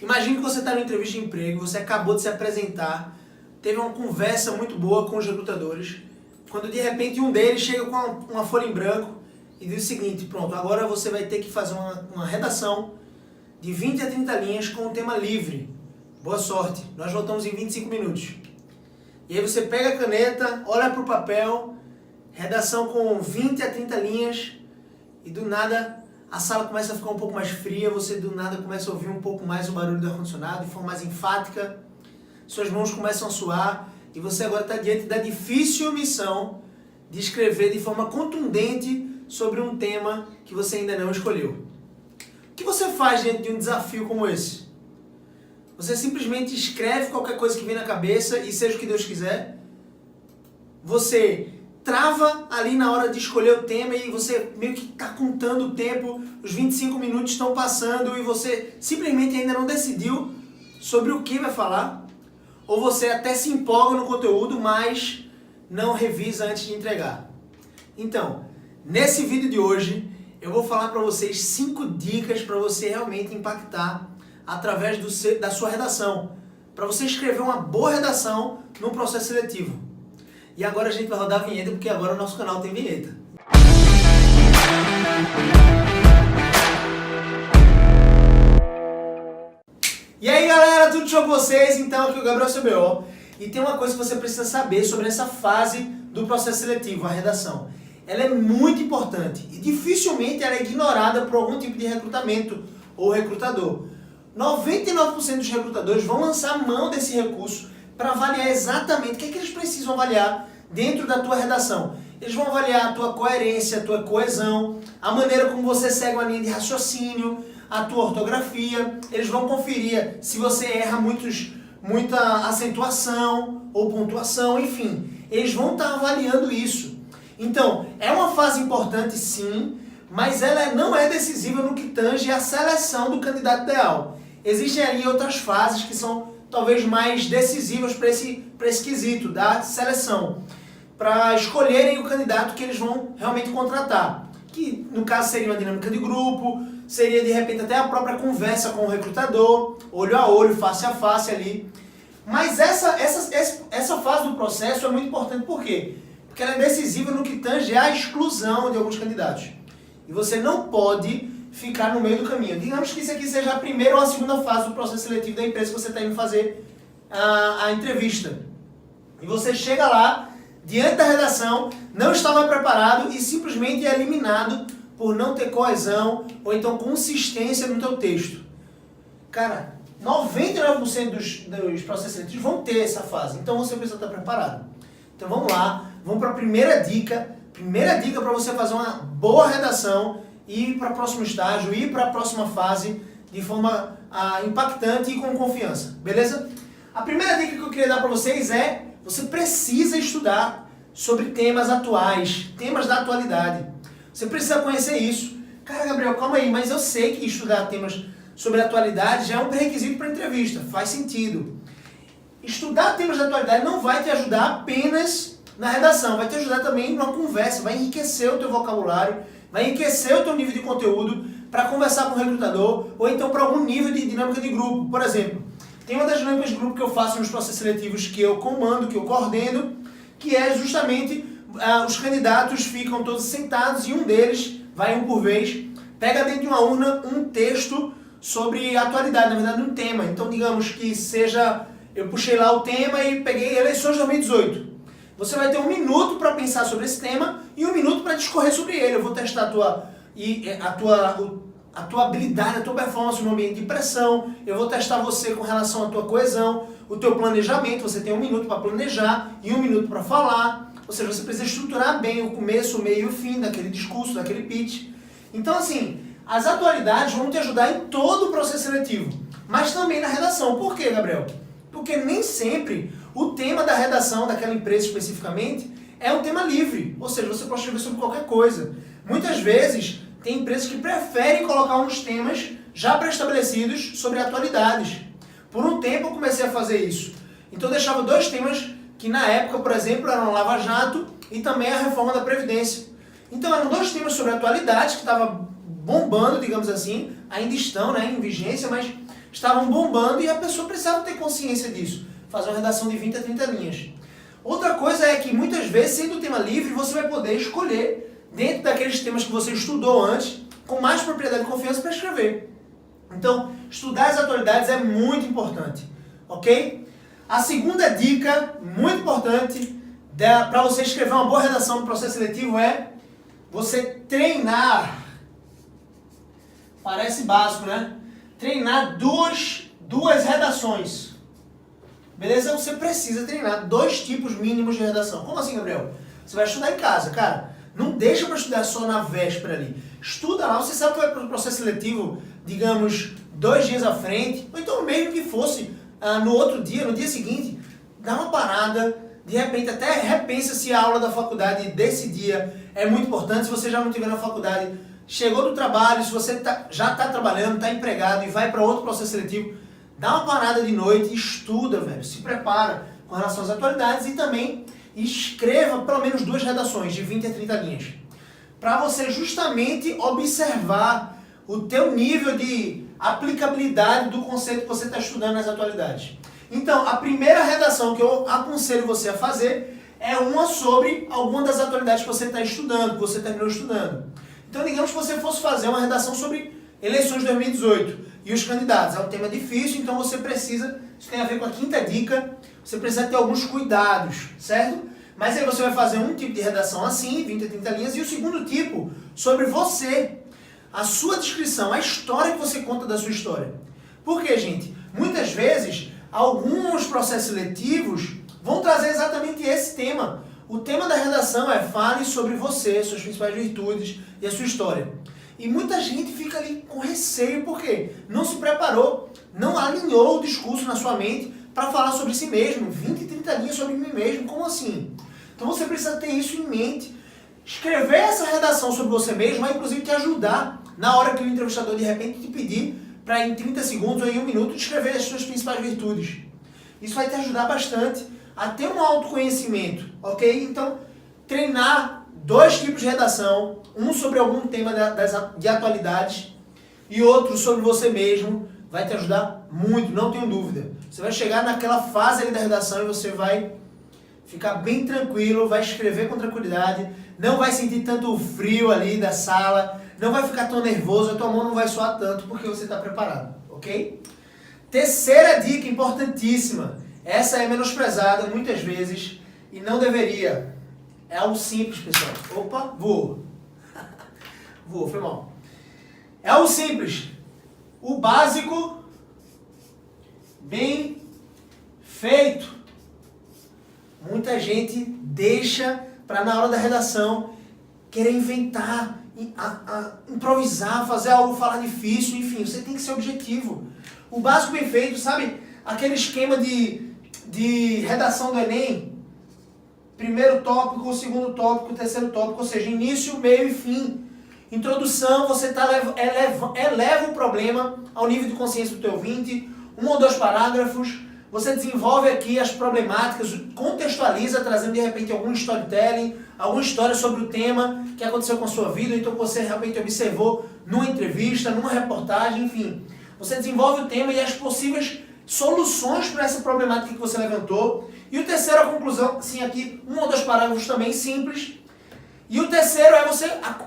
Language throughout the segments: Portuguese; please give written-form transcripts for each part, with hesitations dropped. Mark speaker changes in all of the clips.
Speaker 1: Imagine que você está numa entrevista de emprego, você acabou de se apresentar, teve uma conversa muito boa com os recrutadores, quando de repente um deles chega com uma folha em branco e diz o seguinte: pronto, agora você vai ter que fazer uma redação de 20 a 30 linhas com um tema livre. Boa sorte, nós voltamos em 25 minutos. E aí você pega a caneta, olha para o papel, redação com 20 a 30 linhas, e do nada a sala começa a ficar um pouco mais fria, você do nada começa a ouvir um pouco mais o barulho do ar-condicionado, de forma mais enfática, suas mãos começam a suar, e você agora está diante da difícil missão de escrever de forma contundente sobre um tema que você ainda não escolheu. O que você faz diante de um desafio como esse? Você simplesmente escreve qualquer coisa que vem na cabeça e seja o que Deus quiser? Você trava ali na hora de escolher o tema e você meio que está contando o tempo, os 25 minutos estão passando e você simplesmente ainda não decidiu sobre o que vai falar? Ou você até se empolga no conteúdo, mas não revisa antes de entregar? Então, nesse vídeo de hoje, eu vou falar para vocês 5 dicas para você realmente impactar através da sua redação, para você escrever uma boa redação num processo seletivo. E agora a gente vai rodar a vinheta, porque agora o nosso canal tem vinheta. E aí galera, tudo show com vocês? Então aqui é o Gabriel CBO, e tem uma coisa que você precisa saber sobre essa fase do processo seletivo, a redação. Ela é muito importante e dificilmente ela é ignorada por algum tipo de recrutamento ou recrutador. 99% dos recrutadores vão lançar mão desse recurso para avaliar exatamente o que é que eles precisam avaliar dentro da tua redação. Eles vão avaliar a tua coerência, a tua coesão, a maneira como você segue uma linha de raciocínio, a tua ortografia. Eles vão conferir se você erra muita acentuação ou pontuação, enfim. Eles vão estar avaliando isso. Então, é uma fase importante sim, mas ela não é decisiva no que tange a seleção do candidato ideal. Existem aí outras fases que são talvez mais decisivas para esse quesito da seleção, para escolherem o candidato que eles vão realmente contratar, que no caso seria uma dinâmica de grupo, seria de repente até a própria conversa com o recrutador, olho a olho, face a face ali. Mas essa fase do processo é muito importante, por quê? Porque ela é decisiva no que tange a exclusão de alguns candidatos. E você não pode ficar no meio do caminho. Digamos que isso aqui seja a primeira ou a segunda fase do processo seletivo da empresa que você está indo fazer a entrevista. E você chega lá, diante da redação, não estava preparado e simplesmente é eliminado por não ter coesão ou então consistência no teu texto. Cara, 99% dos processos seletivos vão ter essa fase, então você precisa estar preparado. Então vamos lá, vamos para a primeira dica. Primeira dica para você fazer uma boa redação e ir para o próximo estágio, ir para a próxima fase de forma impactante e com confiança, beleza? A primeira dica que eu queria dar para vocês é: você precisa estudar sobre temas atuais, temas da atualidade. Você precisa conhecer isso. Cara, Gabriel, calma aí, mas eu sei que estudar temas sobre a atualidade já é um pré-requisito para a entrevista, faz sentido. Estudar temas da atualidade não vai te ajudar apenas na redação, vai te ajudar também numa conversa, vai enriquecer o teu vocabulário, vai enriquecer o teu nível de conteúdo para conversar com o recrutador ou então para algum nível de dinâmica de grupo. Por exemplo, tem uma das dinâmicas de grupo que eu faço nos processos seletivos que eu comando, que eu coordeno, que é justamente os candidatos ficam todos sentados e um deles, vai um por vez, pega dentro de uma urna um texto sobre a atualidade, na verdade um tema. Então digamos que seja, eu puxei lá o tema e peguei eleições 2018. Você vai ter 1 minuto para pensar sobre esse tema e 1 minuto para discorrer sobre ele. Eu vou testar a tua habilidade, a tua performance no ambiente de pressão. Eu vou testar você com relação à tua coesão, o teu planejamento. Você tem 1 minuto para planejar e 1 minuto para falar. Ou seja, você precisa estruturar bem o começo, o meio e o fim daquele discurso, daquele pitch. Então assim, as atualidades vão te ajudar em todo o processo seletivo, mas também na redação. Por quê, Gabriel? Porque nem sempre o tema da redação daquela empresa especificamente é um tema livre, ou seja, você pode escrever sobre qualquer coisa. Muitas vezes tem empresas que preferem colocar uns temas já pré-estabelecidos sobre atualidades. Por um tempo eu comecei a fazer isso. Então eu deixava 2 temas que na época, por exemplo, eram Lava Jato e também a reforma da Previdência. Então eram 2 temas sobre atualidades que estavam bombando, digamos assim, ainda estão, né, em vigência, mas estavam bombando e a pessoa precisava ter consciência disso. Fazer uma redação de 20 a 30 linhas. Outra coisa é que muitas vezes, sendo o tema livre, você vai poder escolher dentro daqueles temas que você estudou antes, com mais propriedade e confiança para escrever. Então, estudar as atualidades é muito importante, ok? A segunda dica, muito importante, para você escrever uma boa redação no processo seletivo é você treinar. Parece básico, né? Treinar duas redações. Beleza? Você precisa treinar 2 tipos mínimos de redação. Como assim, Gabriel? Você vai estudar em casa, cara. Não deixa para estudar só na véspera ali. Estuda lá, você sabe que vai para o processo seletivo, digamos, 2 dias à frente, ou então mesmo que fosse no outro dia, no dia seguinte, dá uma parada, de repente até repensa se a aula da faculdade desse dia é muito importante, se você já não estiver na faculdade, chegou do trabalho, se você já está trabalhando, está empregado e vai para outro processo seletivo, dá uma parada de noite e estuda, velho, se prepara com relação às atualidades e também escreva pelo menos 2 redações de 20 a 30 linhas, para você justamente observar o teu nível de aplicabilidade do conceito que você está estudando nas atualidades. Então, a primeira redação que eu aconselho você a fazer é uma sobre alguma das atualidades que você está estudando, que você terminou estudando. Então, digamos que você fosse fazer uma redação sobre eleições de 2018 e os candidatos. É um tema difícil, então você precisa, isso tem a ver com a quinta dica, você precisa ter alguns cuidados, certo? Mas aí você vai fazer um tipo de redação assim, 20 a 30 linhas, e o segundo tipo sobre você, a sua descrição, a história que você conta da sua história. Por quê, gente? Muitas vezes, alguns processos seletivos vão trazer exatamente esse tema. O tema da redação é fale sobre você, suas principais virtudes e a sua história. E muita gente fica ali com receio, por quê? Não se preparou, não alinhou o discurso na sua mente para falar sobre si mesmo, 20, 30 linhas sobre mim mesmo, como assim? Então você precisa ter isso em mente. Escrever essa redação sobre você mesmo vai inclusive te ajudar na hora que o entrevistador de repente te pedir para em 30 segundos ou em 1 minuto descrever as suas principais virtudes. Isso vai te ajudar bastante a ter um autoconhecimento, ok? Então, treinar 2 tipos de redação, um sobre algum tema de atualidades e outro sobre você mesmo, vai te ajudar muito, não tenho dúvida. Você vai chegar naquela fase ali da redação e você vai ficar bem tranquilo, vai escrever com tranquilidade, não vai sentir tanto frio ali da sala, não vai ficar tão nervoso, a tua mão não vai suar tanto porque você está preparado, ok? Terceira dica importantíssima, essa é menosprezada muitas vezes e não deveria. É algo simples, pessoal. Opa, voou. Voou, foi mal. É algo simples. O básico, bem feito. Muita gente deixa para na hora da redação querer inventar, improvisar, fazer algo, falar difícil, enfim, você tem que ser objetivo. O básico bem feito, sabe? Aquele esquema de redação do Enem, primeiro tópico, segundo tópico, terceiro tópico, ou seja, início, meio e fim. Introdução, você eleva o problema ao nível de consciência do teu ouvinte, 1 ou 2 parágrafos, você desenvolve aqui as problemáticas, contextualiza, trazendo de repente algum storytelling, alguma história sobre o tema que aconteceu com a sua vida, então você realmente observou numa entrevista, numa reportagem, enfim. Você desenvolve o tema e as possíveis soluções para essa problemática que você levantou. E o terceiro, a conclusão, sim, aqui 1 ou 2 parágrafos também simples. E o terceiro é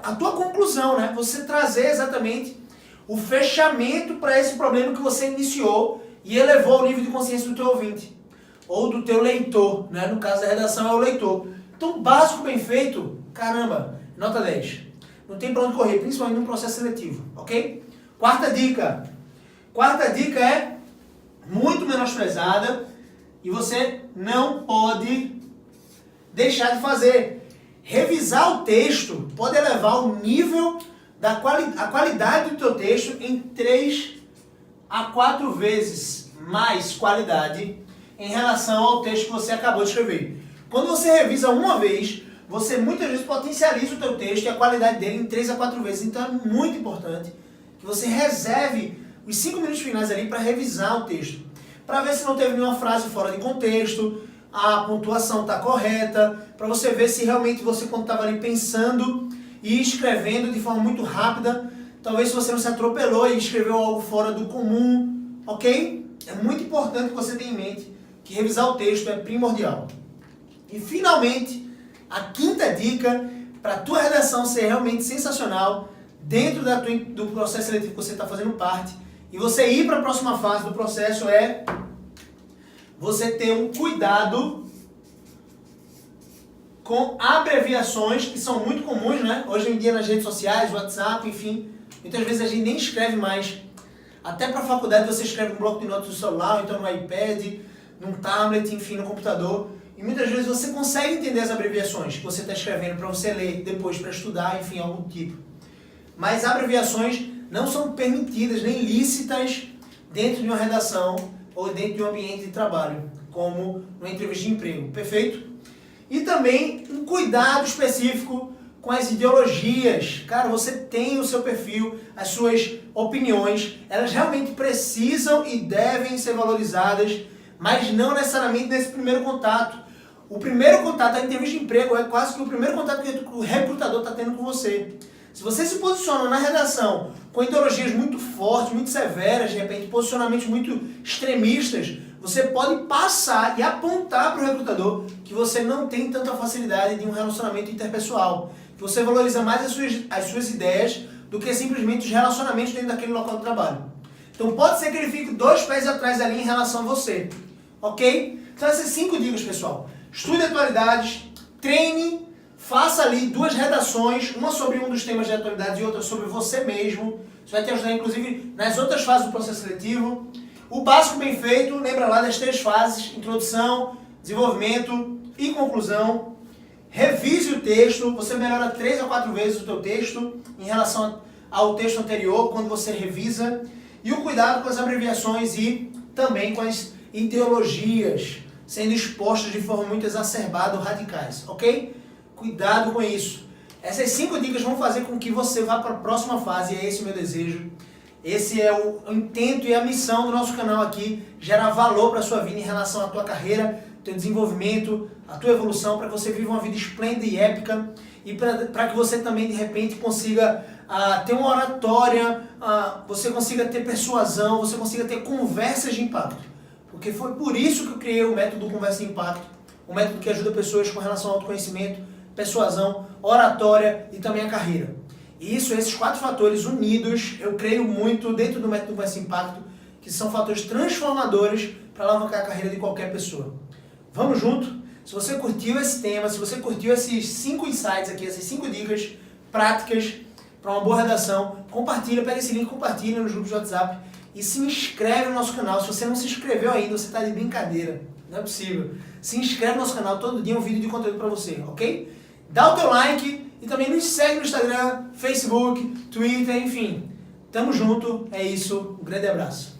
Speaker 1: a tua conclusão, né? Você trazer exatamente o fechamento para esse problema que você iniciou e elevou o nível de consciência do teu ouvinte. Ou do teu leitor, né? No caso da redação é o leitor. Então, básico bem feito, caramba, nota 10. Não tem para onde correr, principalmente no processo seletivo, ok? Quarta dica. Quarta dica é muito menosprezada e você não pode deixar de fazer. Revisar o texto pode elevar o nível a qualidade do teu texto em 3 a 4 vezes mais qualidade em relação ao texto que você acabou de escrever. Quando você revisa uma vez, você muitas vezes potencializa o teu texto e a qualidade dele em 3 a 4 vezes. Então é muito importante que você reserve os 5 minutos finais ali para revisar o texto, para ver se não teve nenhuma frase fora de contexto, a pontuação está correta, para você ver se realmente você, quando estava ali pensando e escrevendo de forma muito rápida, talvez se você não se atropelou e escreveu algo fora do comum, ok? É muito importante que você tenha em mente que revisar o texto é primordial. E finalmente, a quinta dica para a tua redação ser realmente sensacional dentro do processo seletivo que você está fazendo parte e você ir para a próxima fase do processo é você ter um cuidado com abreviações que são muito comuns, né? Hoje em dia nas redes sociais, WhatsApp, enfim, muitas vezes a gente nem escreve mais. Até para a faculdade você escreve no bloco de notas do celular, ou então no iPad, num tablet, enfim, no computador. E muitas vezes você consegue entender as abreviações que você está escrevendo para você ler, depois para estudar, enfim, algum tipo. Mas abreviações não são permitidas nem lícitas dentro de uma redação ou dentro de um ambiente de trabalho, como numa entrevista de emprego, perfeito? E também um cuidado específico com as ideologias. Cara, você tem o seu perfil, as suas opiniões, elas realmente precisam e devem ser valorizadas, mas não necessariamente nesse primeiro contato. O primeiro contato, a entrevista de emprego, é quase que o primeiro contato que o recrutador está tendo com você. Se você se posiciona na redação com ideologias muito fortes, muito severas, de repente posicionamentos muito extremistas, você pode passar e apontar para o recrutador que você não tem tanta facilidade de um relacionamento interpessoal, que você valoriza mais as suas ideias do que simplesmente os relacionamentos dentro daquele local de trabalho. Então pode ser que ele fique 2 pés atrás ali em relação a você, ok? Então essas 5 dicas, pessoal. Estude atualidades, treine, faça ali 2 redações, uma sobre um dos temas de atualidade e outra sobre você mesmo. Isso vai te ajudar, inclusive, nas outras fases do processo seletivo. O básico bem feito, lembra lá das 3 fases, introdução, desenvolvimento e conclusão. Revise o texto, você melhora 3 a 4 vezes o teu texto em relação ao texto anterior, quando você revisa. E o cuidado com as abreviações e também com as ideologias sendo expostas de forma muito exacerbada ou radicais, ok? Cuidado com isso. Essas 5 dicas vão fazer com que você vá para a próxima fase, e é esse o meu desejo. Esse é o intento e a missão do nosso canal aqui, gerar valor para a sua vida em relação à tua carreira, teu desenvolvimento, a tua evolução, para que você viva uma vida esplêndida e épica e para que você também, de repente, consiga ter uma oratória, você consiga ter persuasão, você consiga ter conversas de impacto. Porque foi por isso que eu criei o método Conversa de Impacto, um método que ajuda pessoas com relação ao autoconhecimento, persuasão, oratória e também a carreira. E esses 4 fatores unidos, eu creio muito dentro do método Conversa de Impacto, que são fatores transformadores para alavancar a carreira de qualquer pessoa. Vamos junto? Se você curtiu esse tema, se você curtiu esses 5 insights aqui, essas 5 dicas práticas para uma boa redação, compartilha, pega esse link, compartilha nos grupos de WhatsApp e se inscreve no nosso canal. Se você não se inscreveu ainda, você está de brincadeira. Não é possível. Se inscreve no nosso canal, todo dia um vídeo de conteúdo para você, ok? Dá o teu like e também nos segue no Instagram, Facebook, Twitter, enfim. Tamo junto, é isso. Um grande abraço.